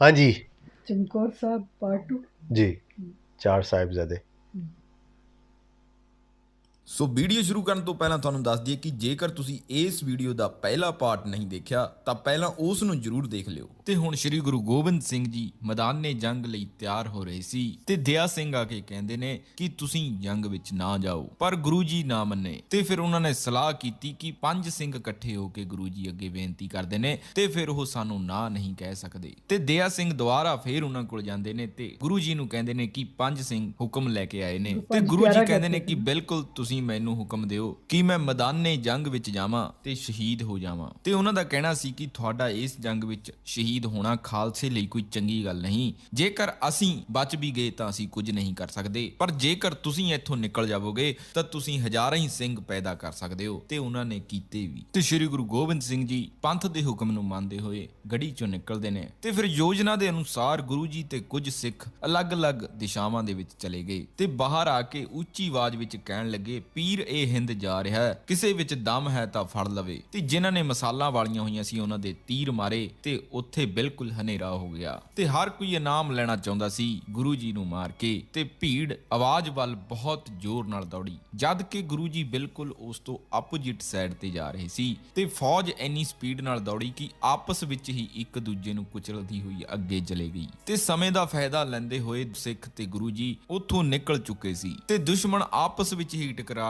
हाँ जी। चमकौर साहब पार्ट 2। जी, 4 ਸਾਹਿਬਜ਼ਾਦੇ। ਸੋ ਵੀਡੀਓ ਸ਼ੁਰੂ ਕਰਨ ਤੋਂ ਪਹਿਲਾਂ ਤੁਹਾਨੂੰ ਦੱਸ ਦਈਏ ਕਿ ਜੇਕਰ ਤੁਸੀਂ ਇਸ ਵੀਡੀਓ ਦਾ ਪਹਿਲਾ ਪਾਰਟ ਨਹੀਂ ਦੇਖਿਆ ਤਾਂ ਪਹਿਲਾਂ ਉਸ ਨੂੰ ਜ਼ਰੂਰ ਦੇਖ ਲਿਓ। ਤੇ ਹੁਣ ਸ੍ਰੀ ਗੁਰੂ ਗੋਬਿੰਦ ਸਿੰਘ ਜੀ ਮੈਦਾਨੇ ਜੰਗ ਲਈ ਤਿਆਰ ਹੋ ਰਹੇ ਸੀ ਤੇ ਦਇਆ ਸਿੰਘ ਆ ਕੇ ਕਹਿੰਦੇ ਨੇ ਕਿ ਤੁਸੀਂ ਜੰਗ ਵਿੱਚ ਨਾ ਜਾਓ, ਪਰ ਗੁਰੂ ਜੀ ਨਾ ਮੰਨੇ ਤੇ ਫਿਰ ਉਹਨਾਂ ਨੇ ਸਲਾਹ ਕੀਤੀ ਕਿ 5 ਸਿੰਘ ਇਕੱਠੇ ਹੋ ਕੇ ਗੁਰੂ ਜੀ ਅੱਗੇ ਬੇਨਤੀ ਕਰਦੇ ਨੇ ਤੇ ਫਿਰ ਉਹ ਸਾਨੂੰ ਨਾ ਨਹੀਂ ਕਹਿ ਸਕਦੇ। ਤੇ ਦਇਆ ਸਿੰਘ ਦੁਬਾਰਾ ਫਿਰ ਉਹਨਾਂ ਕੋਲ ਜਾਂਦੇ ਨੇ ਤੇ ਗੁਰੂ ਜੀ ਨੂੰ ਕਹਿੰਦੇ ਨੇ ਕਿ 5 ਸਿੰਘ ਹੁਕਮ ਲੈ ਕੇ ਆਏ ਨੇ ਤੇ ਗੁਰੂ ਜੀ ਕਹਿੰਦੇ ਨੇ ਕਿ ਬਿਲਕੁਲ ਤੁਸੀਂ ਮੈਨੂੰ ਹੁਕਮ ਦਿਓ ਕਿ ਮੈਂ ਮੈਦਾਨੇ ਜੰਗ ਵਿੱਚ ਜਾਵਾਂ ਤੇ ਸ਼ਹੀਦ ਹੋ ਜਾਵਾਂ। ਤੇ ਉਹਨਾਂ ਦਾ ਕਹਿਣਾ ਸੀ ਕਿ ਤੁਹਾਡਾ ਇਸ ਜੰਗ ਵਿੱਚ ਸ਼ਹੀਦ ਹੋਣਾ ਖਾਲਸੇ ਲਈ ਕੋਈ ਚੰਗੀ ਗੱਲ ਨਹੀਂ। ਜੇਕਰ ਅਸੀਂ ਬਚ ਵੀ ਗਏ ਤਾਂ ਅਸੀਂ ਕੁਝ ਨਹੀਂ ਕਰ ਸਕਦੇ, ਪਰ ਜੇਕਰ ਤੁਸੀਂ ਇੱਥੋਂ ਨਿਕਲ ਜਾਵੋਗੇ ਤਾਂ ਤੁਸੀਂ ਹਜ਼ਾਰਾਂ ਹੀ ਸਿੰਘ ਪੈਦਾ ਕਰ ਸਕਦੇ ਹੋ। ਤੇ ਉਹਨਾਂ ਨੇ ਕੀਤੇ ਵੀ। ਤੇ ਸ੍ਰੀ ਗੁਰੂ ਗੋਬਿੰਦ ਸਿੰਘ ਜੀ ਪੰਥ ਦੇ ਹੁਕਮ ਨੂੰ ਮੰਨਦੇ ਹੋਏ ਗੜੀ ਚੋਂ ਨਿਕਲਦੇ ਨੇ ਤੇ ਫਿਰ ਯੋਜਨਾ ਦੇ ਅਨੁਸਾਰ ਗੁਰੂ ਜੀ ਤੇ ਕੁਝ ਸਿੱਖ ਅਲੱਗ-ਅਲੱਗ ਦਿਸ਼ਾਵਾਂ ਦੇ ਵਿੱਚ ਚਲੇ ਗਏ ਤੇ ਬਾਹਰ ਆ ਕੇ ਉੱਚੀ ਆਵਾਜ਼ ਵਿੱਚ ਕਹਿਣ ਲੱਗੇ, ਪੀਰ ਇਹ ਹਿੰਦ ਜਾ ਰਿਹਾ ਹੈ, ਕਿਸੇ ਵਿੱਚ ਦਮ ਹੈ ਤਾਂ ਫੜ ਲਵੇ। ਤੇ ਜਿਨ੍ਹਾਂ ਨੇ ਮਸਾਲਾਂ ਵਾਲੀਆਂ ਹੋਈਆਂ ਸੀ ਉਹਨਾਂ ਦੇ ਤੀਰ ਮਾਰੇ ਤੇ ਉੱਥੇ ਬਿਲਕੁਲ ਹਨੇਰਾ ਹੋ ਗਿਆ ਤੇ ਹਰ ਕੋਈ ਇਨਾਮ ਲੈਣਾ ਚਾਹੁੰਦਾ ਸੀ ਗੁਰੂ ਜੀ ਨੂੰ ਮਾਰ ਕੇ। ਤੇ ਭੀੜ ਆਵਾਜ਼ ਵੱਲ ਬਹੁਤ ਜ਼ੋਰ ਨਾਲ ਦੌੜੀ, ਜਦ ਕਿ ਗੁਰੂ ਜੀ ਬਿਲਕੁਲ ਉਸ ਤੋਂ ਆਪੋਜੀਟ ਸਾਈਡ ਤੇ ਜਾ ਰਹੇ ਸੀ ਤੇ ਫੌਜ ਇੰਨੀ ਸਪੀਡ ਨਾਲ ਦੌੜੀ ਕਿ ਆਪਸ ਵਿੱਚ ਹੀ ਇੱਕ ਦੂਜੇ ਨੂੰ ਕੁਚਲਦੀ ਹੋਈ ਅੱਗੇ ਚਲੇ ਗਈ। ਤੇ ਸਮੇਂ ਦਾ ਫਾਇਦਾ ਲੈਂਦੇ ਹੋਏ ਸਿੱਖ ਤੇ ਗੁਰੂ ਜੀ ਉੱਥੋਂ ਨਿਕਲ ਚੁੱਕੇ ਸੀ ਤੇ ਦੁਸ਼ਮਣ ਆਪਸ ਵਿੱਚ ਹੀ ਟਕਰਾ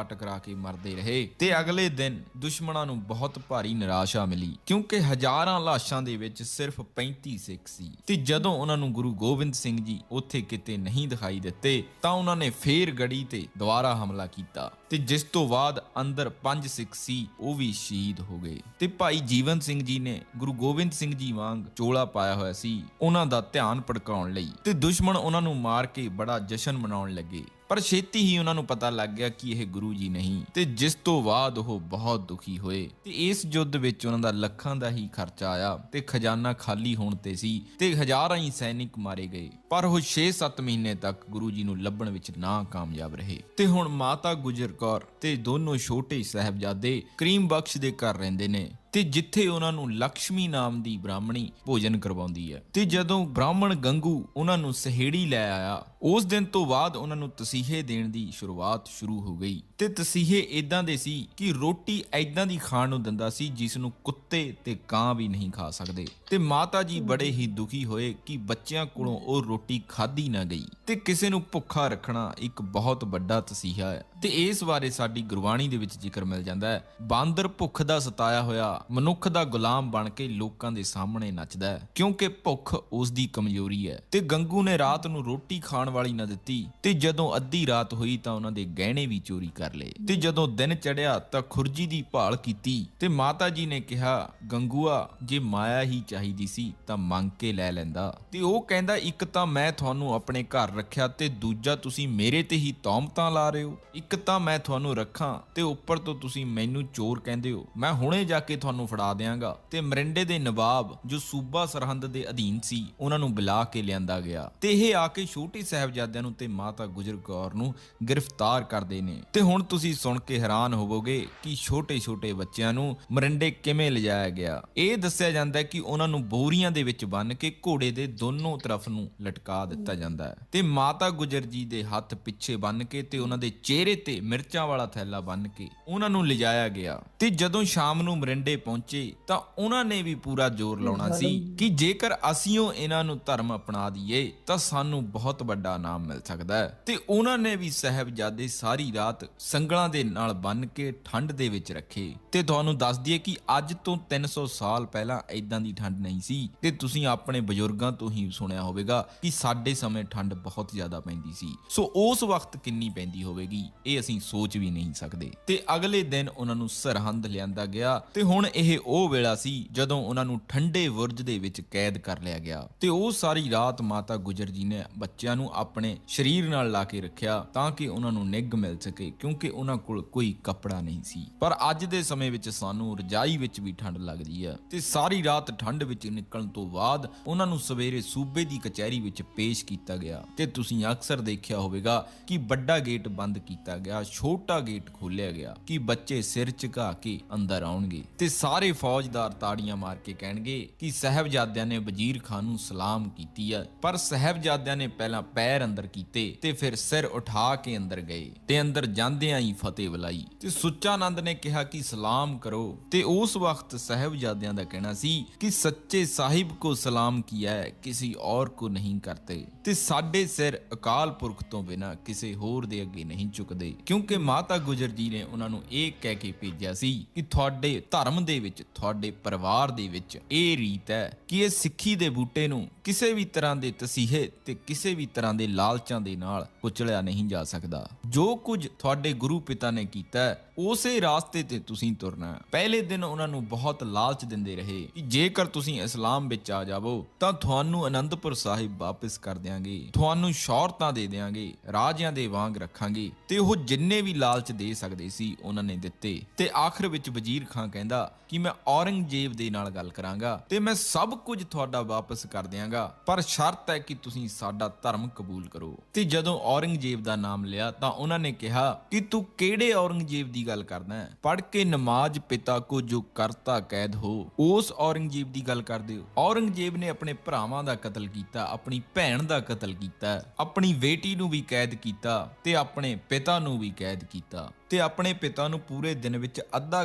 ਕੇ ਮਰਦੇ ਰਹੇ। ਤੇ ਅਗਲੇ ਦਿਨ ਦੁਸ਼ਮਣਾਂ ਨੂੰ ਬਹੁਤ ਭਾਰੀ ਨਿਰਾਸ਼ਾ ਮਿਲੀ ਕਿਉਂਕਿ ਹਜ਼ਾਰਾਂ ਲਾਸ਼ਾਂ ਦੇ ਵਿੱਚ ਸਿਰਫ 35 ਸਿੱਖ ਸੀ। ਤੇ ਜਦੋਂ ਉਹਨਾਂ ਨੂੰ ਗੁਰੂ ਗੋਬਿੰਦ ਸਿੰਘ ਜੀ ਉੱਥੇ ਕਿਤੇ ਨਹੀਂ ਦਿਖਾਈ ਦਿੱਤੇ ਤਾਂ ਉਹਨਾਂ ਨੇ ਫੇਰ ਗੜੀ ਤੇ ਦੁਬਾਰਾ ਹਮਲਾ ਕੀਤਾ ਤੇ ਜਿਸ ਤੋਂ ਬਾਅਦ ਅੰਦਰ 5 ਸਿੱਖ ਸੀ ਉਹ ਵੀ ਸ਼ਹੀਦ ਹੋ ਗਏ। ਤੇ ਭਾਈ ਜੀਵਨ ਸਿੰਘ ਜੀ ਨੇ ਗੁਰੂ ਗੋਬਿੰਦ ਸਿੰਘ ਜੀ ਵਾਂਗ ਚੋਲਾ ਪਾਇਆ ਹੋਇਆ ਸੀ ਉਹਨਾਂ ਦਾ ਧਿਆਨ ਭੜਕਾਉਣ ਲਈ ਤੇ ਦੁਸ਼ਮਣ ਉਹਨਾਂ ਨੂੰ ਮਾਰ ਕੇ ਬੜਾ ਜਸ਼ਨ ਮਨਾਉਣ ਲੱਗੇ, ਪਰ ਛੇਤੀ ਹੀ ਉਹਨਾਂ ਨੂੰ ਪਤਾ ਲੱਗ ਗਿਆ ਕਿ ਇਹ ਗੁਰੂ ਜੀ ਨਹੀਂ ਤੇ ਜਿਸ ਤੋਂ ਬਾਅਦ ਉਹ ਬਹੁਤ ਦੁਖੀ ਹੋਏ। ਤੇ ਇਸ ਯੁੱਧ ਵਿੱਚ ਉਹਨਾਂ ਦਾ ਲੱਖਾਂ ਦਾ ਹੀ ਖਰਚਾ ਆਇਆ ਤੇ ਖਜ਼ਾਨਾ ਖਾਲੀ ਹੋਣ ਤੇ ਸੀ ਤੇ ਹਜ਼ਾਰਾਂ ਹੀ ਸੈਨਿਕ ਮਾਰੇ ਗਏ, ਪਰ ਉਹ 6-7 ਮਹੀਨੇ ਤੱਕ ਗੁਰੂ ਜੀ ਨੂੰ ਲੱਭਣ ਵਿੱਚ ਨਾ ਕਾਮਯਾਬ ਰਹੇ। ਤੇ ਹੁਣ ਮਾਤਾ ਗੁਜਰ ਕੌਰ ਤੇ ਦੋਨੋਂ ਛੋਟੇ ਸਾਹਿਬਜ਼ਾਦੇ ਕਰੀਮ ਬਖਸ਼ ਦੇ ਘਰ ਰਹਿੰਦੇ ਨੇ ਤੇ ਜਿੱਥੇ ਉਹਨਾਂ ਨੂੰ ਲక్ష్ਮੀ ਨਾਮ ਦੀ ਬ੍ਰਾਹਮਣੀ ਭੋਜਨ ਕਰਵਾਉਂਦੀ ਹੈ। ਤੇ ਜਦੋਂ ਬ੍ਰਾਹਮਣ ਗੰਗੂ ਉਹਨਾਂ ਨੂੰ ਸਹੇੜੀ ਲੈ ਆਇਆ ਉਸ ਦਿਨ ਤੋਂ ਬਾਅਦ ਉਹਨਾਂ ਨੂੰ ਤਸੀਹੇ ਦੇਣ ਦੀ ਸ਼ੁਰੂਆਤ ਸ਼ੁਰੂ ਹੋ ਗਈ। ਤੇ ਤਸੀਹੇ ਇਦਾਂ ਦੇ ਸੀ ਕਿ ਰੋਟੀ ਇਦਾਂ ਦੀ ਖਾਣ ਨੂੰ ਦਿੰਦਾ ਸੀ ਜਿਸ ਨੂੰ ਕੁੱਤੇ ਤੇ ਕਾਂ ਵੀ ਨਹੀਂ ਖਾ ਸਕਦੇ। ਤੇ ਮਾਤਾ ਜੀ ਬੜੇ ਹੀ ਦੁਖੀ ਹੋਏ ਕਿ ਬੱਚਿਆਂ ਕੋਲੋਂ ਉਹ ਰੋਟੀ ਖਾਧੀ ਨਾ ਗਈ ਤੇ ਕਿਸੇ ਨੂੰ ਭੁੱਖਾ ਰੱਖਣਾ ਇੱਕ ਬਹੁਤ ਵੱਡਾ ਤਸੀਹਾ ਹੈ। ਤੇ ਇਸ ਬਾਰੇ ਸਾਡੀ ਗੁਰਬਾਣੀ ਦੇ ਵਿੱਚ ਜ਼ਿਕਰ ਮਿਲ ਜਾਂਦਾ ਹੈ, ਬਾਂਦਰ ਭੁੱਖ ਦਾ ਸਤਾਇਆ ਹੋਇਆ ਮਨੁੱਖ ਦਾ ਗੁਲਾਮ ਬਣ ਕੇ ਲੋਕਾਂ ਦੇ ਸਾਹਮਣੇ ਨੱਚਦਾ ਹੈ ਕਿਉਂਕਿ ਭੁੱਖ ਉਸ ਦੀ ਕਮਜ਼ੋਰੀ ਹੈ। ਤੇ ਗੰਗੂ ਨੇ ਰਾਤ ਨੂੰ ਰੋਟੀ ਖਾਣ ਵਾਲੀ ਨਾ ਦਿੱਤੀ ਤੇ ਜਦੋਂ ਅੱਧੀ ਰਾਤ ਹੋਈ ਤਾਂ ਉਹਨਾਂ ਦੇ ਗਹਿਣੇ ਵੀ ਚੋਰੀ ਕਰ ਲਏ। ਤੇ ਜਦੋਂ ਦਿਨ ਚੜਿਆ ਤਾਂ ਖੁਰਜੀ ਦੀ ਭਾਲ ਕੀਤੀ ਤੇ ਮਾਤਾ ਜੀ ਨੇ ਕਿਹਾ, ਗੰਗੂਆ ਜੇ ਮਾਇਆ ਹੀ ਚਾਹੀਦੀ ਸੀ ਤਾਂ ਮੰਗ ਕੇ ਲੈ ਲੈਂਦਾ। ਤੇ ਉਹ ਕਹਿੰਦਾ, ਇੱਕ ਤਾਂ ਮੈਂ ਤੁਹਾਨੂੰ ਆਪਣੇ ਘਰ ਰੱਖਿਆ ਤੇ ਦੂਜਾ ਤੁਸੀਂ ਮੇਰੇ ਤੇ ਹੀ ਤੌਮਤਾਂ ਲਾ ਰਹੇ ਹੋ। ਇੱਕ ਤਾਂ ਮੈਂ ਤੁਹਾਨੂੰ ਰੱਖਾਂ ਤੇ ਉੱਪਰ ਤੋਂ ਤੁਸੀਂ ਮੈਨੂੰ ਚੋਰ ਕਹਿੰਦੇ ਹੋ। ਮੈਂ ਹੁਣੇ ਜਾ ਕੇ ਤੁਹਾਨੂੰ ਫੜਾ ਦਿਆਂਗਾ। ਤੇ ਮਰਿੰਡੇ ਦੇ ਨਵਾਬ ਜੋ ਸੂਬਾ ਸਰਹੰਦ ਦੇ ਅਧੀਨ ਸੀ ਉਹਨਾਂ ਨੂੰ ਬੁਲਾ ਕੇ ਲਿਆਂਦਾ ਗਿਆ ਤੇ ਇਹ ਆ ਕੇ ਛੋਟੇ ਸਾਹਿਬਜ਼ਾਦਿਆਂ ਨੂੰ ਤੇ ਮਾਤਾ ਗੁਜਰ ਕੌਰ ਨੂੰ ਗ੍ਰਿਫਤਾਰ ਕਰਦੇ ਨੇ। ਤੇ ਹੁਣ ਤੁਸੀਂ ਸੁਣ ਕੇ ਹੈਰਾਨ ਹੋਵੋਗੇ ਕਿ ਛੋਟੇ-ਛੋਟੇ ਬੱਚਿਆਂ ਨੂੰ ਮਰਿੰਡੇ ਕਿਵੇਂ ਲਿਜਾਇਆ ਗਿਆ। ਇਹ ਦੱਸਿਆ ਜਾਂਦਾ ਹੈ ਕਿ ਉਹਨਾਂ ਨੂੰ ਬੋਰੀਆਂ ਦੇ ਵਿੱਚ ਬੰਨ੍ਹ ਕੇ ਘੋੜੇ ਦੇ ਦੋਨੋਂ ਤਰਫ ਨੂੰ ਲਟਕਾ ਦਿੱਤਾ ਜਾਂਦਾ ਹੈ ਤੇ ਮਾਤਾ ਗੁਜਰ ਜੀ ਦੇ ਹੱਥ ਪਿੱਛੇ ਬੰਨ੍ਹ ਕੇ ਤੇ ਉਹਨਾਂ ਦੇ ਚਿਹਰੇ ਤੇ ਮਿਰਚਾਂ ਵਾਲਾ ਥੈਲਾ ਬੰਨ੍ਹ ਕੇ ਉਹਨਾਂ ਨੂੰ ਲਿਜਾਇਆ ਗਿਆ। ਤੇ ਜਦੋਂ ਸ਼ਾਮ ਨੂੰ ਮਰਿੰਡੇ ਪਹੁੰਚੇ ਤਾਂ ਉਹਨਾਂ ਨੇ ਵੀ ਪੂਰਾ ਜ਼ੋਰ ਲਾਉਣਾ ਸੀ ਕਿ ਜੇਕਰ ਅਸੀਂ ਇਹਨਾਂ ਨੂੰ ਧਰਮ ਅਪਣਾ ਦਈਏ ਤਾਂ ਸਾਨੂੰ ਬਹੁਤ ਵੱਡਾ ਇਨਾਮ ਮਿਲ ਸਕਦਾ ਹੈ। ਤੇ ਉਹਨਾਂ ਨੇ ਵੀ ਸਾਹਿਬਜ਼ਾਦੇ ਸਾਰੀ ਰਾਤ ਸੰਗਲਾਂ ਦੇ ਨਾਲ ਬੰਨ੍ਹ ਕੇ ਠੰਡ ਦੇ ਵਿੱਚ ਰੱਖੇ। ਤੇ ਤੁਹਾਨੂੰ ਦੱਸ ਦਈਏ ਕਿ ਅੱਜ ਤੋਂ 300 ਸਾਲ ਪਹਿਲਾਂ ਇਦਾਂ ਦੀ ਠੰਡ ਨਹੀਂ ਸੀ ਤੇ ਤੁਸੀਂ ਆਪਣੇ ਬਜ਼ੁਰਗਾਂ ਤੋਂ ਹੀ ਸੁਣਿਆ ਹੋਵੇਗਾ ਕਿ ਸਾਡੇ ਸਮੇਂ ਠੰਡ ਬਹੁਤ ਜ਼ਿਆਦਾ ਪੈਂਦੀ ਸੀ। ਸੋ ਉਸ ਵਕਤ ਕਿੰਨੀ ਪੈਂਦੀ ਹੋਵੇਗੀ ਇਹ ਅਸੀਂ ਸੋਚ ਵੀ ਨਹੀਂ ਸਕਦੇ। ਤੇ ਅਗਲੇ ਦਿਨ ਉਹਨਾਂ ਨੂੰ ਸਰਹੰਦ ਲਿਆਂਦਾ ਗਿਆ ਤੇ ਹੁਣ ਇਹ ਉਹ ਵੇਲਾ ਸੀ ਜਦੋਂ ਉਹਨਾਂ ਨੂੰ ਠੰਡੇ ਬੁਰਜ ਦੇ ਵਿੱਚ ਕੈਦ ਕਰ ਲਿਆ ਗਿਆ। ਤੇ ਉਹ ਸਾਰੀ ਰਾਤ ਮਾਤਾ ਗੁਜਰ ਜੀ ਨੇ ਬੱਚਿਆਂ ਨੂੰ ਆਪਣੇ ਸਰੀਰ ਨਾਲ ਲਾ ਕੇ ਰੱਖਿਆ ਤਾਂ ਕਿ ਉਹਨਾਂ ਨੂੰ ਨਿੱਘ ਮਿਲ ਸਕੇ ਕਿਉਂਕਿ ਉਹਨਾਂ ਕੋਲ ਕੋਈ ਕੱਪੜਾ ਨਹੀਂ ਸੀ। ਪਰ ਅੱਜ ਦੇ ਸਮੇਂ ਵਿੱਚ ਸਾਨੂੰ ਰਜਾਈ ਵਿੱਚ ਵੀ ਠੰਡ ਲੱਗਦੀ ਹੈ। ਤੇ ਸਾਰੀ ਰਾਤ ਠੰਡ ਵਿੱਚ ਨਿਕਲਣ ਤੋਂ ਬਾਅਦ ਉਹਨਾਂ ਨੂੰ ਸਵੇਰੇ ਸੂਬੇ ਦੀ ਕਚਹਿਰੀ ਵਿੱਚ ਪੇਸ਼ ਕੀਤਾ ਗਿਆ। ਤੇ ਤੁਸੀਂ ਅਕਸਰ ਦੇਖਿਆ ਹੋਵੇਗਾ ਕਿ ਵੱਡਾ ਗੇਟ ਬੰਦ ਕੀਤਾ ਗਿਆ, ਛੋਟਾ ਗੇਟ ਖੋਲ੍ਹਿਆ ਗਿਆ ਕਿ ਬੱਚੇ ਸਿਰ ਝੁਕਾ ਕੇ ਅੰਦਰ ਆਉਣਗੇ। ਤੇ ਸਾਰੇ ਫੌਜਦਾਰ ਤਾੜੀਆਂ ਮਾਰ ਕੇ ਕਹਿਣਗੇ ਕਿ ਸਾਹਿਬਜ਼ਾਦਿਆਂ ਨੇ ਵਜ਼ੀਰ ਖਾਨ ਨੂੰ ਸਲਾਮ ਕੀਤੀ ਹੈ। ਪਰ ਸਾਹਿਬਜ਼ਾਦਿਆਂ ਨੇ ਪਹਿਲਾਂ ਪੈਰ ਅੰਦਰ ਕੀਤੇ ਤੇ ਫਿਰ ਸਿਰ ਉਠਾ ਕੇ ਅੰਦਰ ਗਏ ਤੇ ਅੰਦਰ ਜਾਂਦਿਆਂ ਹੀ ਫਤਿਹ ਬੁਲਾਈ ਤੇ ਸੁੱਚਾ ਨੰਦ ਨੇ ਕਿਹਾ ਕਿ ਸਲਾਮ ਕਰੋ। ਤੇ ਉਸ ਵਕਤ ਸਾਹਿਬਜ਼ਾਦਿਆਂ ਦਾ ਕਹਿਣਾ ਸੀ ਕਿ ਸੱਚੇ ਸਾਹਿਬ ਕੋ ਸਲਾਮ ਕੀਆ ਹੈ, ਕਿਸੇ ਔਰ ਕੋ ਨਹੀਂ ਕਰਤੇ। ਤੇ ਸਾਡੇ ਸਿਰ ਅਕਾਲ ਪੁਰਖ ਤੋਂ ਬਿਨਾ ਕਿਸੇ ਹੋਰ ਦੇ ਅੱਗੇ ਨਹੀਂ ਝੁਕਦੇ, ਕਿਉਂਕਿ ਮਾਤਾ ਗੁਜਰ ਜੀ ਨੇ ਉਹਨਾਂ ਨੂੰ ਇਹ ਕਹਿ ਕੇ ਭੇਜਿਆ ਸੀ ਕਿ ਤੁਹਾਡੇ ਧਰਮ ਦੇ ਵਿੱਚ, ਤੁਹਾਡੇ ਪਰਿਵਾਰ ਦੇ ਵਿੱਚ ਇਹ ਰੀਤ ਹੈ ਕਿ ਇਹ ਸਿੱਖੀ ਦੇ ਬੂਟੇ ਨੂੰ ਕਿਸੇ ਵੀ ਤਰ੍ਹਾਂ ਦੇ ਤਸੀਹੇ ਤੇ ਕਿਸੇ ਵੀ ਤਰ੍ਹਾਂ ਦੇ ਲਾਲਚਾਂ ਦੇ ਨਾਲ ਕੁਚਲਿਆ ਨਹੀਂ ਜਾ ਸਕਦਾ। ਜੋ ਕੁਝ ਤੁਹਾਡੇ ਗੁਰੂ ਪਿਤਾ ਨੇ ਕੀਤਾ ਉਸੇ ਰਾਸਤੇ ਤੇ ਤੁਸੀਂ ਤੁਰਨਾ। ਪਹਿਲੇ ਦਿਨ ਉਹਨਾਂ ਨੂੰ ਬਹੁਤ ਲਾਲਚ ਦਿੰਦੇ ਰਹੇ ਕਿ ਜੇਕਰ ਤੁਸੀਂ ਇਸਲਾਮ ਵਿੱਚ ਆ ਜਾਵੋ ਤਾਂ ਤੁਹਾਨੂੰ ਅਨੰਦਪੁਰ ਸਾਹਿਬ ਵਾਪਿਸ ਕਰ ਦਿਆਂਗੇ, ਤੁਹਾਨੂੰ ਸ਼ੌਹਰਤਾਂ ਦੇ ਦਿਆਂਗੇ, ਰਾਜਿਆਂ ਦੇ ਵਾਂਗ ਰੱਖਾਂਗੇ। ਤੇ ਉਹ ਜਿੰਨੇ ਵੀ ਲਾਲਚ ਦੇ ਸਕਦੇ ਸੀ ਉਹਨਾਂ ਨੇ ਦਿੱਤੇ। ਤੇ ਆਖਰ ਵਿੱਚ ਵਜ਼ੀਰ ਖਾਨ ਕਹਿੰਦਾ ਕਿ ਮੈਂ ਔਰੰਗਜ਼ੇਬ ਦੇ ਨਾਲ ਗੱਲ ਕਰਾਂਗਾ ਤੇ ਮੈਂ ਸਭ ਕੁਝ ਤੁਹਾਡਾ ਵਾਪਸ ਕਰ ਦਿਆਂਗਾ, ਪਰ ਸ਼ਰਤ ਹੈ ਕਿ ਤੁਸੀਂ ਸਾਡਾ ਧਰਮ ਕਬੂਲ ਕਰੋ। ਤੇ ਜਦੋਂ ਔਰੰਗਜ਼ੇਬ ਦਾ ਨਾਮ ਲਿਆ ਤਾਂ ਉਹਨਾਂ ਨੇ ਕਿਹਾ ਕਿ ਤੂੰ ਕਿਹੜੇ ਔਰੰਗਜ਼ੇਬ ਦੀ ਗੱਲ ਕਰਦਾ ਹੈ? ਪੜ੍ਹ ਕੇ ਨਮਾਜ਼ ਪਿਤਾ ਕੋ ਜੋ ਕਰਤਾ ਕੈਦ ਹੋ, ਉਸ ਔਰੰਗਜ਼ੇਬ ਦੀ ਗੱਲ ਕਰਦੇ ਹੋ। ਔਰੰਗਜ਼ੇਬ ਨੇ ਆਪਣੇ ਭਰਾਵਾਂ ਦਾ ਕਤਲ ਕੀਤਾ, ਆਪਣੀ ਭੈਣ ਦਾ ਕਤਲ ਕੀਤਾ, ਆਪਣੀ ਬੇਟੀ ਨੂੰ ਵੀ ਕੈਦ ਕੀਤਾ ਤੇ ਆਪਣੇ ਪਿਤਾ ਨੂੰ ਵੀ ਕੈਦ ਕੀਤਾ ਤੇ ਆਪਣੇ ਪਿਤਾ ਨੂੰ ਪੂਰੇ ਦਿਨ ਵਿੱਚ ਅੱਧਾ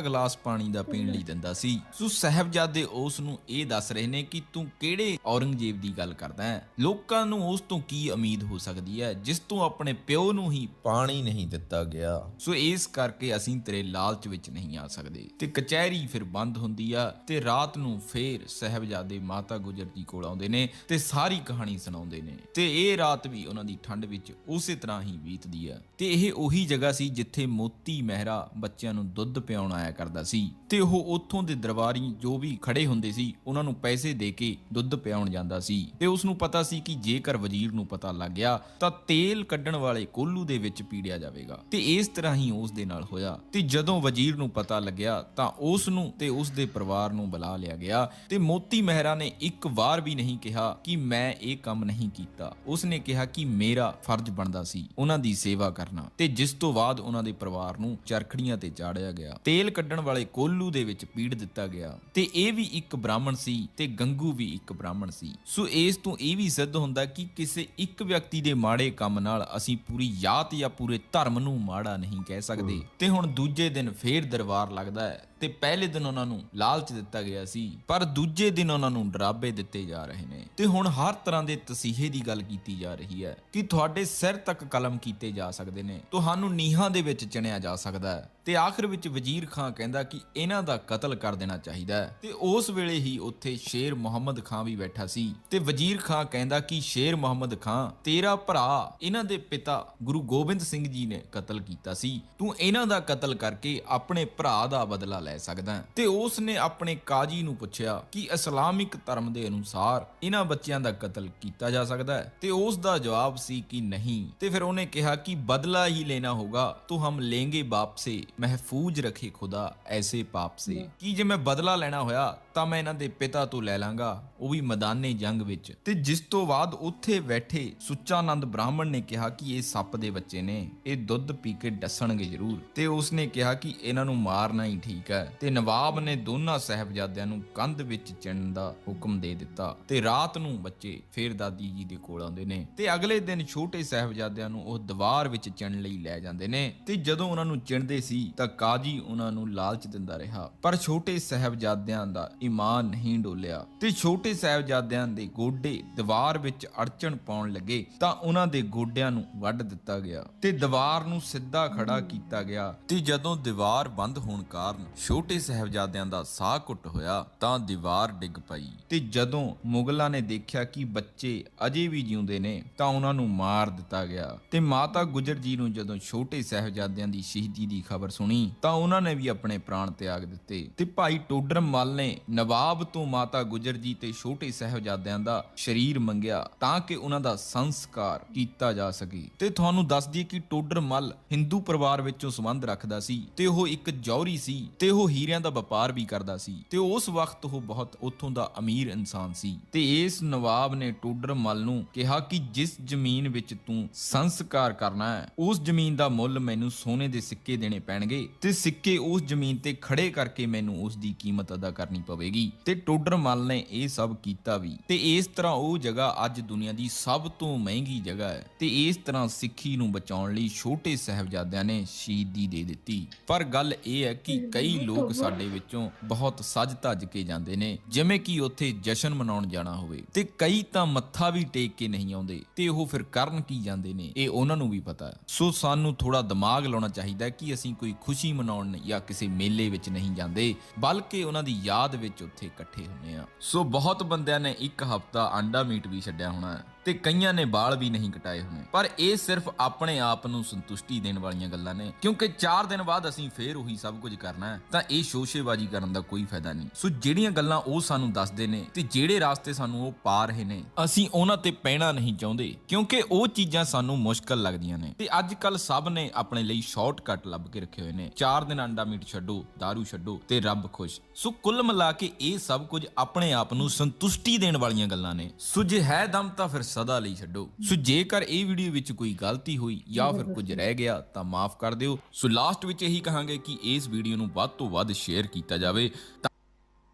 ਗਲਾਸ ਪਾਣੀ ਦਾ ਪੀਣ ਲਈ ਦਿੰਦਾ ਸੀ। ਸੋ ਸਾਹਿਬਜ਼ਾਦੇ ਉਸ ਨੂੰ ਇਹ ਦੱਸ ਰਹੇ ਨੇ ਕਿ ਤੂੰ ਕਿਹੜੇ ਔਰੰਗਜ਼ੇਬ ਦੀ ਗੱਲ ਕਰਦਾ ਹੈ। ਲੋਕਾਂ ਨੂੰ ਉਸ ਤੋਂ ਕੀ ਉਮੀਦ ਹੋ ਸਕਦੀ ਹੈ ਜਿਸ ਤੋਂ ਆਪਣੇ ਪਿਓ ਨੂੰ ਹੀ ਪਾਣੀ ਨਹੀਂ ਦਿੱਤਾ ਗਿਆ। ਸੋ ਇਸ ਕਰਕੇ ਅਸੀਂ ਤੇਰੇ ਲਾਲਚ ਵਿੱਚ ਨਹੀਂ ਆ ਸਕਦੇ। ਤੇ ਕਚਹਿਰੀ ਫਿਰ ਬੰਦ ਹੁੰਦੀ ਆ ਤੇ ਰਾਤ ਨੂੰ ਫੇਰ ਸਾਹਿਬਜ਼ਾਦੇ ਮਾਤਾ ਗੁਜਰ ਜੀ ਕੋਲ ਆਉਂਦੇ ਨੇ ਤੇ ਸਾਰੀ ਕਹਾਣੀ ਸੁਣਾਉਂਦੇ ਨੇ। ਤੇ ਇਹ ਰਾਤ ਵੀ ਉਹਨਾਂ ਦੀ ਠੰਡ ਵਿੱਚ ਉਸੇ ਤਰ੍ਹਾਂ ਹੀ ਬੀਤਦੀ ਆ। ਤੇ ਇਹ ਉਹੀ ਜਗ੍ਹਾ ਸੀ ਜਿੱਥੇ ਮੋਤੀ ਮਹਿਰਾ ਬੱਚਿਆਂ ਨੂੰ ਦੁੱਧ ਪਿਆਉਣ ਆਇਆ ਕਰਦਾ ਸੀ ਤੇ ਉਹ ਉੱਥੋਂ ਦੇ ਦਰਬਾਰੀ ਜੋ ਵੀ ਖੜੇ ਹੁੰਦੇ ਸੀ ਉਹਨਾਂ ਨੂੰ ਪੈਸੇ ਦੇ ਕੇ ਦੁੱਧ ਪਿਆਉਣ ਜਾਂਦਾ ਸੀ। ਤੇ ਉਸ ਨੂੰ ਪਤਾ ਸੀ ਕਿ ਜੇਕਰ ਵਜ਼ੀਰ ਨੂੰ ਪਤਾ ਲੱਗ ਗਿਆ ਤਾਂ ਤੇਲ ਕੱਢਣ ਵਾਲੇ ਕੋਲੂ ਦੇ ਵਿੱਚ ਪੀੜਿਆ ਜਾਵੇਗਾ। ਤੇ ਇਸ ਤਰ੍ਹਾਂ ਹੀ ਉਸ ਦੇ ਨਾਲ ਹੋਇਆ। ਤੇ ਜਦੋਂ ਵਜ਼ੀਰ ਨੂੰ ਪਤਾ ਲੱਗਿਆ ਤਾਂ ਉਸ ਨੂੰ ਤੇ ਉਸ ਦੇ ਪਰਿਵਾਰ ਨੂੰ ਬੁਲਾ ਲਿਆ ਗਿਆ ਤੇ ਮੋਤੀ ਮਹਿਰਾ ਨੇ ਇੱਕ ਵਾਰ ਵੀ ਨਹੀਂ ਕਿਹਾ ਕਿ ਮੈਂ ਇਹ ਕੰਮ ਨਹੀਂ ਕੀਤਾ। ਉਸ ਨੇ ਕਿਹਾ ਕਿ ਮੇਰਾ ਫਰਜ਼ ਬਣਦਾ ਸੀ ਉਹਨਾਂ ਦੀ ਸੇਵਾ ਕਰਨਾ। ਤੇ ਜਿਸ ਤੋਂ ਬਾਅਦ ਉਹਨਾਂ ਦੇ ਪਰਿਵਾਰ ਨੂੰ ਚਰਖੜੀਆਂ ਤੇ ਚਾੜਿਆ ਗਿਆ, ਤੇਲ ਕੱਢਣ ਵਾਲੇ ਕੋਲੂ ਦੇ ਵਿੱਚ ਪੀੜ ਦਿੱਤਾ ਗਿਆ। ਤੇ ਇਹ ਵੀ ਇੱਕ ਬ੍ਰਾਹਮਣ ਸੀ ਤੇ ਗੰਗੂ ਵੀ ਇੱਕ ਬ੍ਰਾਹਮਣ ਸੀ। ਸੋ ਇਸ ਤੋਂ ਇਹ ਵੀ ਸਿੱਧ ਹੁੰਦਾ ਕਿ ਕਿਸੇ ਇੱਕ ਵਿਅਕਤੀ ਦੇ ਮਾੜੇ ਕੰਮ ਨਾਲ ਅਸੀਂ ਪੂਰੀ ਜਾਤ ਜਾਂ ਪੂਰੇ ਧਰਮ ਨੂੰ ਮਾੜਾ ਨਹੀਂ ਕਹਿ ਸਕਦੇ। ਤੇ ਹੁਣ ਦੂਜੇ ਦਿਨ ਫੇਰ ਦਰਬਾਰ ਲੱਗਦਾ ਹੈ ਤੇ ਪਹਿਲੇ ਦਿਨ ਉਹਨਾਂ ਨੂੰ ਲਾਲਚ ਦਿੱਤਾ ਗਿਆ ਸੀ ਪਰ ਦੂਜੇ ਦਿਨ ਉਹਨਾਂ ਨੂੰ ਡਰਾਬੇ ਦਿੱਤੇ ਜਾ ਰਹੇ ਨੇ। ਤੇ ਹੁਣ ਹਰ ਤਰ੍ਹਾਂ ਦੇ ਤਸੀਹੇ ਦੀ ਗੱਲ ਕੀਤੀ ਜਾ ਰਹੀ ਹੈ ਕਿ ਤੁਹਾਡੇ ਸਿਰ ਤੱਕ ਕਲਮ ਕੀਤੇ ਜਾ ਸਕਦੇ ਨੇ, ਤੁਹਾਨੂੰ ਨੀਹਾਂ ਦੇ ਵਿੱਚ ਚਿਣਿਆ ਜਾ ਸਕਦਾ ਹੈ। ਤੇ ਆਖਿਰ ਵਿੱਚ ਵਜ਼ੀਰ ਖਾਨ ਕਹਿੰਦਾ ਕਿ ਇਹਨਾਂ ਦਾ ਕਤਲ ਕਰ ਦੇਣਾ ਚਾਹੀਦਾ ਹੈ। ਤੇ ਉਸ ਵੇਲੇ ਹੀ ਉੱਥੇ ਸ਼ੇਰ ਮੁਹੰਮਦ ਖਾਨ ਵੀ ਬੈਠਾ ਸੀ ਤੇ ਵਜ਼ੀਰ ਖਾਨ ਕਹਿੰਦਾ ਕਿ ਸ਼ੇਰ ਮੁਹੰਮਦ ਖਾਨ, ਤੇਰਾ ਭਰਾ ਇਹਨਾਂ ਦੇ ਪਿਤਾ ਗੁਰੂ ਗੋਬਿੰਦ ਸਿੰਘ ਜੀ ਨੇ ਕਤਲ ਕੀਤਾ ਸੀ, ਤੂੰ ਇਹਨਾਂ ਦਾ ਕਤਲ ਕਰਕੇ ਆਪਣੇ ਭਰਾ ਦਾ ਬਦਲਾ ਲੈ ਸਕਦਾ ਹੈ। ਤੇ ਉਸ ਨੇ ਆਪਣੇ ਕਾਜੀ ਨੂੰ ਪੁੱਛਿਆ ਕਿ ਇਸਲਾਮਿਕ ਧਰਮ ਦੇ ਅਨੁਸਾਰ ਇਹਨਾਂ ਬੱਚਿਆਂ ਦਾ ਕਤਲ ਕੀਤਾ ਜਾ ਸਕਦਾ ਹੈ। ਤੇ ਉਸ ਦਾ ਜਵਾਬ ਸੀ ਕਿ ਨਹੀਂ। ਤੇ ਫਿਰ ਉਹਨੇ ਕਿਹਾ ਕਿ ਬਦਲਾ ਹੀ ਲੈਣਾ ਹੋਗਾ तो हम लेंगे बाप से, महफूज रखे खुदा ऐसे पाप से। कि जे मैं बदला लेना होया ਤਾਂ ਮੈਂ ਇਹਨਾਂ ਦੇ ਪਿਤਾ ਤੋਂ ਲੈ ਲਾਂਗਾ, ਉਹ ਵੀ ਮੈਦਾਨੇ ਜੰਗ ਵਿੱਚ। ਤੇ ਜਿਸ ਤੋਂ ਬਾਅਦ ਉੱਥੇ ਬੈਠੇ ਸੁੱਚਾਨੰਦ ਬ੍ਰਾਹਮਣ ਨੇ ਕਿਹਾ ਕਿ ਇਹ ਸੱਪ ਦੇ ਬੱਚੇ ਨੇ, ਇਹ ਦੁੱਧ ਪੀ ਕੇ ਡੱਸਣਗੇ ਜ਼ਰੂਰ। ਤੇ ਉਸ ਨੇ ਕਿਹਾ ਕਿ ਇਹਨਾਂ ਨੂੰ ਮਾਰਨਾ ਹੀ ਠੀਕ ਹੈ। ਤੇ ਨਵਾਬ ਨੇ ਦੋਨਾਂ ਸਾਹਿਬਜ਼ਾਦਿਆਂ ਨੂੰ ਕੰਧ ਵਿੱਚ ਚਿਣਨ ਦਾ ਹੁਕਮ ਦੇ ਦਿੱਤਾ। ਤੇ ਰਾਤ ਨੂੰ ਬੱਚੇ ਫੇਰ ਦਾਦੀ ਜੀ ਦੇ ਕੋਲ ਆਉਂਦੇ ਨੇ ਤੇ ਅਗਲੇ ਦਿਨ ਛੋਟੇ ਸਾਹਿਬਜ਼ਾਦਿਆਂ ਨੂੰ ਉਹ ਦੀਵਾਰ ਵਿੱਚ ਚਿਣ ਲਈ ਲੈ ਜਾਂਦੇ ਨੇ। ਤੇ ਜਦੋਂ ਉਹਨਾਂ ਨੂੰ ਚਿਣਦੇ ਸੀ ਤਾਂ ਕਾਜੀ ਉਹਨਾਂ ਨੂੰ ਲਾਲਚ ਦਿੰਦਾ ਰਿਹਾ, ਪਰ ਛੋਟੇ ਸਾਹਿਬਜ਼ਾਦਿਆਂ ਦਾ ਈਮਾਨ ਨਹੀਂ ਡੋਲਿਆ ਤੇ ਛੋਟੇ ਸਾਹਿਬਜ਼ਾਦਿਆਂ ਦੇ ਗੋਡੇ ਦੀਵਾਰ ਵਿੱਚ ਅੜਚਣ ਪਾਉਣ ਲੱਗੇ ਤਾਂ ਉਹਨਾਂ ਦੇ ਗੋਡਿਆਂ ਨੂੰ ਵੱਢ ਦਿੱਤਾ ਗਿਆ ਤੇ ਦੀਵਾਰ ਨੂੰ ਸਿੱਧਾ ਖੜਾ ਕੀਤਾ ਗਿਆ। ਤੇ ਜਦੋਂ ਦੀਵਾਰ ਬੰਦ ਹੋਣ ਕਾਰਨ ਛੋਟੇ ਸਾਹਿਬਜ਼ਾਦਿਆਂ ਦਾ ਸਾਹ ਘੁੱਟ ਹੋਇਆ ਤਾਂ ਦੀਵਾਰ ਡਿੱਗ ਪਈ। ਤੇ ਜਦੋਂ ਮੁਗਲਾਂ ਨੇ ਦੇਖਿਆ ਕਿ ਬੱਚੇ ਅਜੇ ਵੀ ਜਿਉਂਦੇ ਨੇ ਤਾਂ ਉਹਨਾਂ ਨੂੰ ਮਾਰ ਦਿੱਤਾ ਗਿਆ। ਤੇ ਮਾਤਾ ਗੁਜਰ ਜੀ ਨੂੰ ਜਦੋਂ ਛੋਟੇ ਸਾਹਿਬਜ਼ਾਦਿਆਂ ਦੀ ਸ਼ਹੀਦੀ ਦੀ ਖਬਰ ਸੁਣੀ ਤਾਂ ਉਹਨਾਂ ਨੇ ਵੀ ਆਪਣੇ ਪ੍ਰਾਣ ਤਿਆਗ ਦਿੱਤੇ। ਤੇ ਭਾਈ ਟੋਡਰ ਮੱਲ ਨੇ ਨਵਾਬ ਤੋਂ ਮਾਤਾ ਗੁਜਰ ਜੀ ਤੇ ਛੋਟੇ ਸਾਹਿਬਜ਼ਾਦਿਆਂ ਦਾ ਸ਼ਰੀਰ ਮੰਗਿਆ ਤਾਂ ਕਿ ਉਹਨਾਂ ਦਾ ਸੰਸਕਾਰ ਕੀਤਾ ਜਾ ਸਕੇ। ਤੇ ਤੁਹਾਨੂੰ ਦੱਸ ਦਈਏ ਕਿ ਟੋਡਰ ਮੱਲ ਹਿੰਦੂ ਪਰਿਵਾਰ ਵਿੱਚੋਂ ਸੰਬੰਧ ਰੱਖਦਾ ਸੀ ਤੇ ਉਹ ਇੱਕ ਜੌਹਰੀ ਸੀ ਤੇ ਉਹ ਹੀਰਿਆਂ ਦਾ ਵਪਾਰ ਵੀ ਕਰਦਾ ਸੀ ਤੇ ਉਸ ਵਕਤ ਉਹ ਬਹੁਤ ਉੱਥੋਂ ਦਾ ਅਮੀਰ ਇਨਸਾਨ ਸੀ। ਤੇ ਇਸ ਨਵਾਬ ਨੇ ਟੋਡਰ ਮੱਲ ਨੂੰ ਕਿਹਾ ਕਿ ਜਿਸ ਜ਼ਮੀਨ ਵਿੱਚ ਤੂੰ ਸੰਸਕਾਰ ਕਰਨਾ ਹੈ ਉਸ ਜ਼ਮੀਨ ਦਾ ਮੁੱਲ ਮੈਨੂੰ ਸੋਨੇ ਦੇ ਸਿੱਕੇ ਦੇਣੇ ਪੈਣਗੇ। ਪੈਣਗੇ ਤੇ ਸਿੱਕੇ ਉਸ ਜ਼ਮੀਨ ਤੇ ਖੜੇ ਕਰਕੇ ਮੈਨੂੰ ਉਸ ਦੀ ਕੀਮਤ ਅਦਾ ਕਰਨੀ ਪਵੇਗੀ। ਤੇ ਟੋਡਰ ਮੱਲ ਨੇ ਇਹ ਸਭ ਕੀਤਾ ਵੀ, ਤੇ ਇਸ ਤਰ੍ਹਾਂ ਉਹ ਜਗ੍ਹਾ ਅੱਜ ਦੁਨੀਆ ਦੀ ਸਭ ਤੋਂ ਮਹਿੰਗੀ ਜਗ੍ਹਾ ਹੈ। ਤੇ ਇਸ ਤਰ੍ਹਾਂ ਸਿੱਖੀ ਨੂੰ ਬਚਾਉਣ ਲਈ ਛੋਟੇ ਸਾਹਿਬਜ਼ਾਦਿਆਂ ਨੇ ਸ਼ਹੀਦੀ ਦੇ ਦਿੱਤੀ। ਪਰ ਗੱਲ ਇਹ ਹੈ ਕਿ ਕਈ ਲੋਕ ਸਾਡੇ ਵਿੱਚੋਂ ਬਹੁਤ ਸੱਜ ਧੱਜ ਕੇ ਜਾਂਦੇ ਨੇ, ਜਿਵੇਂ ਕਿ ਉੱਥੇ ਜਸ਼ਨ ਮਨਾਉਣ ਜਾਣਾ ਹੋਵੇ, ਤੇ ਕਈ ਤਾਂ ਮੱਥਾ ਵੀ ਟੇਕ ਕੇ ਨਹੀਂ ਆਉਂਦੇ, ਤੇ ਉਹ ਫਿਰ ਕਰਨ ਕੀ ਜਾਂਦੇ ਨੇ ਇਹ ਉਹਨਾਂ ਨੂੰ ਵੀ ਪਤਾ ਹੈ। ਸੋ ਸਾਨੂੰ ਥੋੜਾ ਦਿਮਾਗ ਲਾਉਣਾ ਚਾਹੀਦਾ ਕਿ ਅਸੀਂ ਕੋਈ ਖੁਸ਼ੀ ਮਨਾਉਣ ਜਾਂ ਕਿਸੇ ਮੇਲੇ ਵਿੱਚ ਨਹੀਂ ਜਾਂਦੇ, ਬਲਕਿ ਉਹਨਾਂ ਦੀ ਯਾਦ ਵਿੱਚ ਉੱਥੇ ਇਕੱਠੇ ਹੁੰਦੇ ਆ। ਸੋ ਬਹੁਤ ਬੰਦਿਆਂ ਨੇ ਇੱਕ ਹਫ਼ਤਾ ਅੰਡਾ ਮੀਟ ਵੀ ਛੱਡਿਆ ਹੋਣਾ ਹੈ, ਤੇ ਕਈਆਂ ਨੇ ਵਾਲ ਵੀ ਨਹੀਂ ਕਟਾਏ ਹੋਣੇ, ਪਰ ਇਹ ਸਿਰਫ ਆਪਣੇ ਆਪ ਨੂੰ ਸੰਤੁਸ਼ਟੀ ਦੇਣ ਵਾਲੀਆਂ ਗੱਲਾਂ ਨੇ, ਕਿਉਂਕਿ 4 ਦਿਨ ਬਾਅਦ ਅਸੀਂ ਫੇਰ ਉਹੀ ਸਭ ਕੁਝ ਕਰਨਾ ਹੈ, ਤਾਂ ਇਹ ਸ਼ੋਸ਼ੇਬਾਜ਼ੀ ਕਰਨ ਦਾ ਕੋਈ ਫਾਇਦਾ ਨਹੀਂ। ਸੋ ਜਿਹੜੀਆਂ ਗੱਲਾਂ ਉਹ ਸਾਨੂੰ ਦੱਸਦੇ ਨੇ ਤੇ ਜਿਹੜੇ ਰਾਸਤੇ ਸਾਨੂੰ ਉਹ ਪਾ ਰਹੇ ਨੇ, ਅਸੀਂ ਉਹਨਾਂ ਤੇ ਪੈਣਾ ਨਹੀਂ ਚਾਹੁੰਦੇ, ਕਿਉਂਕਿ ਉਹ ਚੀਜ਼ਾਂ ਸਾਨੂੰ ਮੁਸ਼ਕਲ ਲੱਗਦੀਆਂ ਨੇ। ਤੇ ਅੱਜ ਕੱਲ ਸਭ ਨੇ ਆਪਣੇ ਲਈ ਸ਼ਾਰਟਕਟ ਲੱਭ ਕੇ ਰੱਖੇ ਹੋਏ ਨੇ, 4 ਦਿਨ ਅੰਡਾ ਮੀਟ ਛੱਡੋ, ਦਾਰੂ ਛੱਡੋ ਤੇ ਰੱਬ ਖੁਸ਼। ਸੋ ਕੁੱਲ ਮਿਲਾ ਕੇ ਇਹ ਸਭ ਕੁਝ ਆਪਣੇ ਆਪ ਨੂੰ ਸੰਤੁਸ਼ਟੀ ਦੇਣ ਵਾਲੀਆਂ ਗੱਲਾਂ ਨੇ। ਸੋ ਜੇ ਹੈ ਦਮ ਤਾਂ ਫਿਰ ਸਦਾ ਲਈ ਛੱਡੋ। ਸੋ ਜੇਕਰ ਇਹ ਵੀਡੀਓ ਵਿੱਚ ਕੋਈ ਗਲਤੀ ਹੋਈ ਜਾਂ ਫਿਰ ਕੁਝ ਰਹਿ ਗਿਆ ਤਾਂ ਮਾਫ ਕਰ ਦਿਓ। ਸੋ ਲਾਸਟ ਵਿੱਚ ਇਹੀ ਕਹਾਂਗੇ ਕਿ ਇਸ ਵੀਡੀਓ ਨੂੰ ਵੱਧ ਤੋਂ ਵੱਧ ਸ਼ੇਅਰ ਕੀਤਾ ਜਾਵੇ।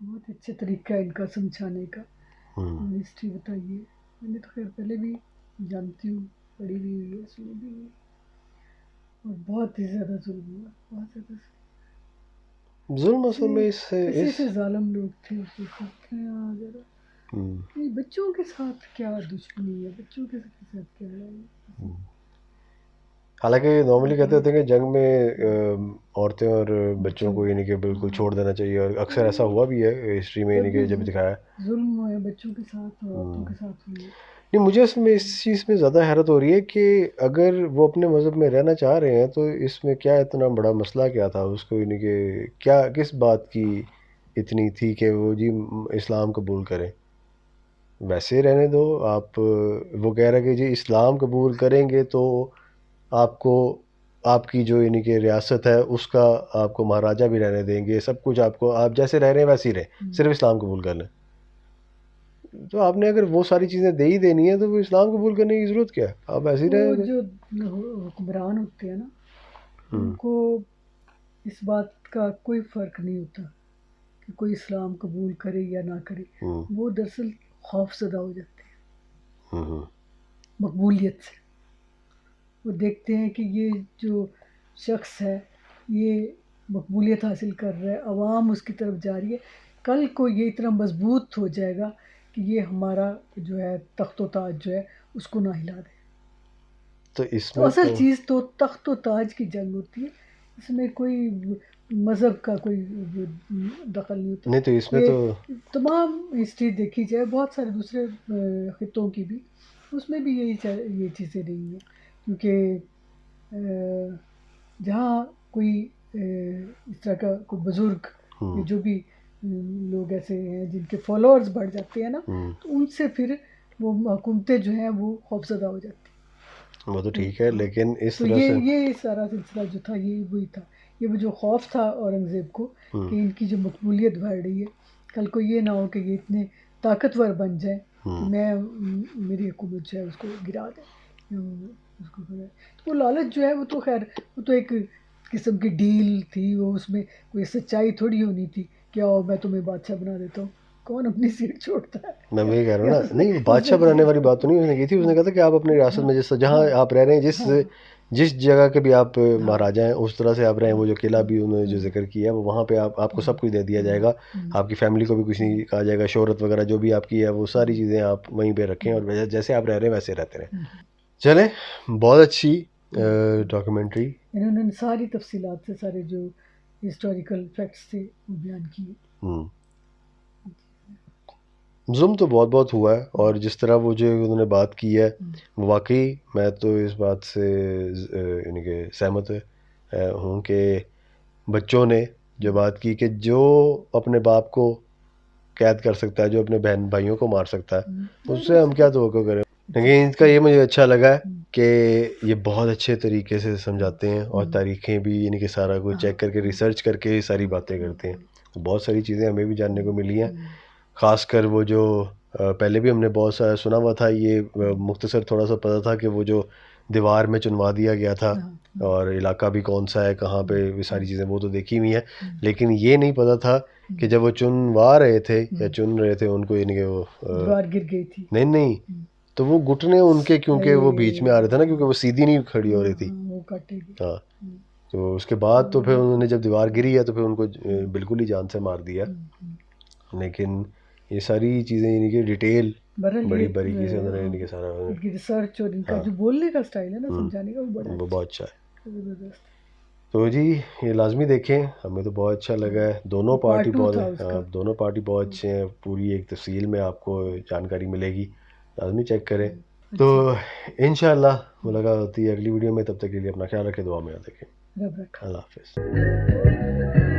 बहुत अच्छे तरीका है इनका समझाने का। हिस्ट्री बताइए, मैंने तो खैर पहले भी जानती हूँ, पढ़ी भी हुई है, सुनी भी हुई है, और बहुत ही ज़्यादा जुल्म हुआ, बहुत ज़्यादा जुल्म असल में ऐसे जालिम लोग थे उसके साथ यहाँ जरा। ये बच्चों के साथ क्या दुश्मनी है, बच्चों के साथ क्या लड़ाई। हालांकि नॉर्मली कहते होते हैं कि जंग में औरतें और बच्चों को यानी कि बिल्कुल छोड़ देना चाहिए, और अक्सर ऐसा हुआ भी है हिस्ट्री में, यानी कि जब दिखाया है जुल्म है बच्चों के साथ और औरतों के साथ हुई है। नहीं, मुझे इसमें इस चीज़ में ज़्यादा हैरत हो रही है कि अगर वो अपने मज़हब में रहना चाह रहे हैं तो इसमें क्या इतना बड़ा मसला क्या था उसको, यानी कि क्या किस बात की इतनी थी कि वो जी इस्लाम कबूल करें। वैसे रहने दो आप। वो कह रहे कि जी इस्लाम कबूल करेंगे तो आपको आपकी जो यानी कि रियासत है उसका आपको महाराजा भी रहने देंगे, सब कुछ आपको, आप जैसे रह रहे हैं वैसे ही रहें, सिर्फ इस्लाम कबूल कर लें। तो आपने अगर वो सारी चीज़ें दे ही देनी है तो वो इस्लाम कबूल करने की ज़रूरत क्या है, आप ऐसे ही रहें। जो हुक्मरान होते हैं ना, उनको इस बात का कोई फ़र्क नहीं होता कि कोई इस्लाम कबूल करे या ना करे, वो दरअसल खौफज़दा हो जाते हैं मकबूलियत से। वो देखते हैं कि ये जो शख्स है ये मकबूलियत हासिल कर रहा है, अवाम उसकी तरफ जा रही है, कल को ये इतना मजबूत हो जाएगा कि ये हमारा जो है तख्त व ताज जो है उसको ना हिला दे। तो इसमें असल चीज़ तो तख्त व ताज की जंग होती है, इसमें कोई मज़हब का कोई दखल नहीं होता। नहीं, तो इसमें तो तमाम हिस्ट्री देखी जाए, बहुत सारे दूसरे खितों की भी, उसमें भी ये चीज़ें रही हैं, क्योंकि जहाँ कोई इस तरह का कोई बुज़ुर्ग जो भी लोग ऐसे हैं जिनके फॉलोअर्स बढ़ जाते हैं ना, तो उनसे फिर वो हुकूमतें जो हैं वो खौफज़दा हो जाती हैं। वो तो ठीक है, लेकिन इस तो तरह से ये सारा सिलसिला जो था ये वही था, ये वो जो खौफ था औरंगज़ेब को कि इनकी जो मकबूलियत बढ़ रही है, कल को ये ना हो कि ये इतने ताकतवर बन जाए कि मेरी हुकूमत जो है उसको गिरा दें, उसको। तो वो लालच जो है वो तो खैर वो तो एक किस्म की डील थी, वो उसमें कोई सच्चाई थोड़ी होनी थी कि आओ मैं तुम्हें बादशाह बना देता हूँ, कौन अपनी सीट छोड़ता है। मैं वही कह रहा हूँ ना, नहीं बादशाह बनाने वाली बात तो नहीं उसने की थी, उसने कहा था कि आप अपनी रियासत में जिस जहाँ आप रह रहे हैं, जिस जगह के भी आप महाराजा हैं उस तरह से आप रहें। वो जो किला भी उन्होंने जो जिक्र किया वो वहाँ पे आपको सब कुछ दे दिया जाएगा, आपकी फैमिली को भी कुछ नहीं कहा जाएगा, शोहरत वगैरह जो भी आपकी है वो सारी चीज़ें आप वहीं पे रखें और जैसे आप रह रहे हैं वैसे रहते रहें। चलें, बहुत अच्छी डॉक्यूमेंट्री, इन्होंने सारी तफसीलात से सारे जो हिस्टोरिकल फैक्ट्स थे वो बयान किए। जुल्म तो बहुत बहुत हुआ है, और जिस तरह वो जो उन्होंने बात की है वाकई मैं तो इस बात से यानी कि सहमत हूँ कि बच्चों ने जो बात की कि जो अपने बाप को कैद कर सकता है, जो अपने बहन भाइयों को मार सकता है, उससे हम क्या तवक्को करें। लेकिन इनका ये मुझे अच्छा लगा है कि ये बहुत अच्छे तरीके से समझाते हैं और तारीखें भी यानी कि सारा कुछ चेक करके रिसर्च करके सारी बातें करते हैं। तो बहुत सारी चीज़ें हमें भी जानने को मिली हैं, ख़ासकर वो जो पहले भी हमने बहुत सारा सुना हुआ था, ये मुख्तसर थोड़ा सा पता था कि वो जो दीवार में चुनवा दिया गया था اور علاقہ بھی کون سا ہے, کہاں پہ, یہ ساری چیزیں وہ تو دیکھی ہوئی ہیں, لیکن یہ نہیں پتا تھا کہ جب وہ چنوا رہے تھے یا چن رہے تھے ان کو, یعنی کہ وہ دیوار گر گئی تھی. نہیں تو وہ گھٹنے ان کے, کیونکہ وہ بیچ میں آ رہے تھے نا, کیونکہ وہ سیدھی نہیں کھڑی ہو رہی تھی. وہ کٹے گی. ہاں, تو اس کے بعد تو پھر انہوں نے جب دیوار گری ہے تو پھر ان کو بالکل ہی جان سے مار دیا. لیکن یہ ساری چیزیں یعنی کہ ڈیٹیل بڑی باریکی سے انہوں نے یعنی کہ سارا ریسرچ اور ان کا جو بولنے کا سٹائل ہے نا, سمجھانے کا, وہ بہت اچھا ہے. زبردست. تو جی یہ لازمی دیکھیں, ہمیں تو بہت اچھا لگا ہے. دونوں پارٹی دونوں پارٹی بہت اچھے ہیں, پوری ایک تفصیل میں آپ کو جانکاری ملے گی, لازمی چیک کریں. تو انشاءاللہ ملاقات ہوتی ہے اگلی ویڈیو میں, تب تک کے لیے اپنا خیال رکھیں, دعا میں یاد رکھیں. اللہ حافظ.